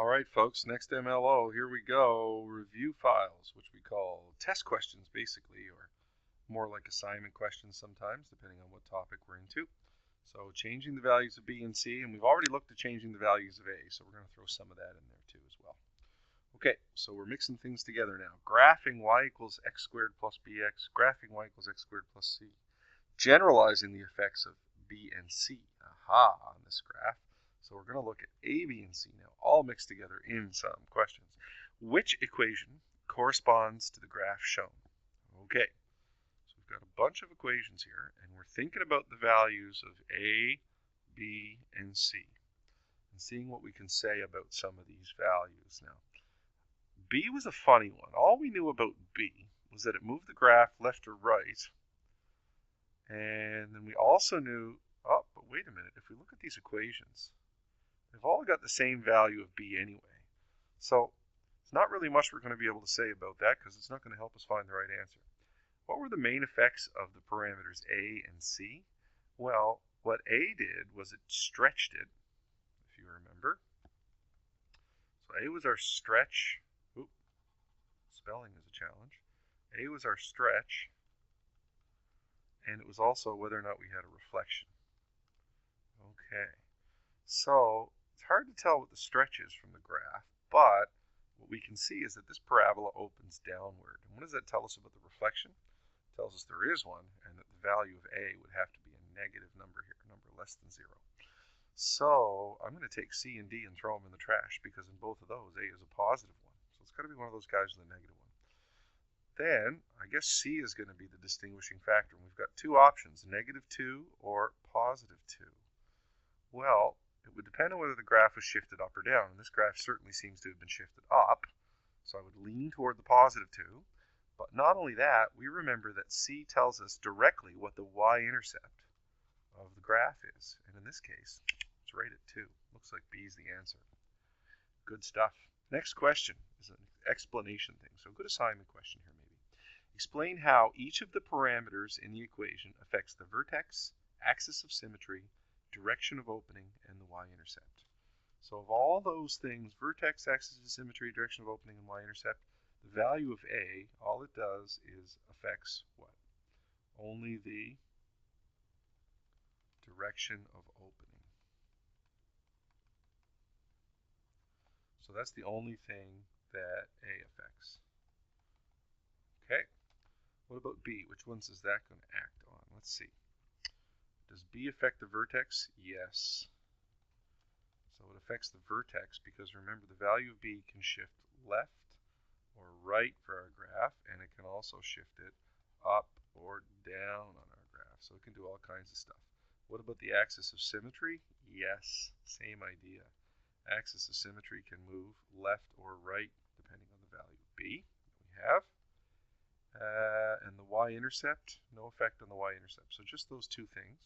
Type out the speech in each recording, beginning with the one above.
All right, folks, next MLO, here we go. Review files, which we call test questions, basically, or more like assignment questions sometimes, depending on what topic we're into. So changing the values of B and C, and we've already looked at changing the values of A, so we're going to throw some of that in there too as well. Okay, so we're mixing things together now. Graphing y equals x squared plus bx, graphing y equals x squared plus c. Generalizing the effects of B and C, on this graph. So we're going to look at A, B, and C now, all mixed together in some questions. Which equation corresponds to the graph shown? Okay, so we've got a bunch of equations here, and we're thinking about the values of A, B, and C, and seeing what we can say about some of these values now. B was a funny one. All we knew about B was that it moved the graph left or right, and then we also knew, oh, but wait a minute, if we look at these equations, they've all got the same value of B anyway. So it's not really much we're going to be able to say about that because it's not going to help us find the right answer. What were the main effects of the parameters A and C? Well, what A did was it stretched it, if you remember. So A was our stretch. Oop, spelling is a challenge. A was our stretch, and it was also whether or not we had a reflection. Okay, so it's hard to tell what the stretch is from the graph, but what we can see is that this parabola opens downward. And what does that tell us about the reflection? It tells us there is one, and that the value of A would have to be a negative number here, a number less than 0. So I'm going to take C and D and throw them in the trash, because in both of those, A is a positive one. So it's got to be one of those guys with a negative one. Then I guess C is going to be the distinguishing factor. And we've got two options, -2 or +2. Well, it would depend on whether the graph was shifted up or down. And this graph certainly seems to have been shifted up. So I would lean toward the +2. But not only that, we remember that C tells us directly what the y-intercept of the graph is. And in this case, it's right at 2. Looks like B is the answer. Good stuff. Next question is an explanation thing. So a good assignment question here maybe. Explain how each of the parameters in the equation affects the vertex, axis of symmetry, direction of opening, and the y-intercept. So of all those things, vertex, axis of symmetry, direction of opening, and y-intercept, the value of A, all it does is affects what? Only the direction of opening. So that's the only thing that A affects. Okay, what about B? Which ones is that going to act on? Let's see. Does B affect the vertex? Yes. So it affects the vertex because remember the value of B can shift left or right for our graph, and it can also shift it up or down on our graph. So it can do all kinds of stuff. What about the axis of symmetry? Yes, same idea. Axis of symmetry can move left or right depending on the value of B that we have. And the y-intercept, no effect on the y-intercept. So just those two things.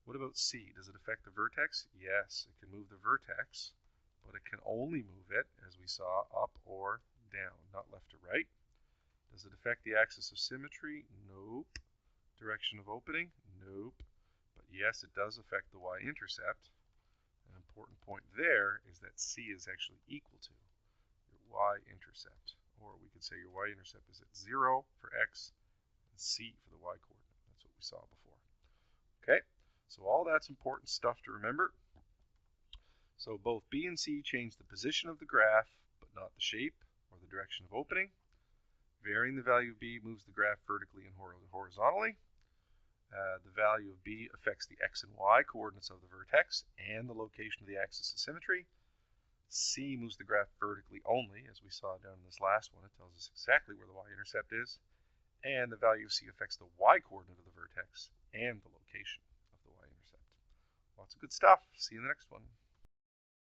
What about C? Does it affect the vertex? Yes, it can move the vertex, but it can only move it, as we saw, up or down, not left or right. Does it affect the axis of symmetry? Nope. Direction of opening? Nope. But yes, it does affect the y-intercept. An important point there is that C is actually equal to your y-intercept. Or we could say your y-intercept is at 0 for x and C for the y-coordinate. That's what we saw before. Okay, so all that's important stuff to remember. So both B and C change the position of the graph, but not the shape or the direction of opening. Varying the value of B moves the graph vertically and horizontally. The value of B affects the x and y coordinates of the vertex and the location of the axis of symmetry. C moves the graph vertically only, as we saw down in this last one. It tells us exactly where the y-intercept is. And the value of C affects the y-coordinate of the vertex and the location of the y-intercept. Lots of good stuff. See you in the next one.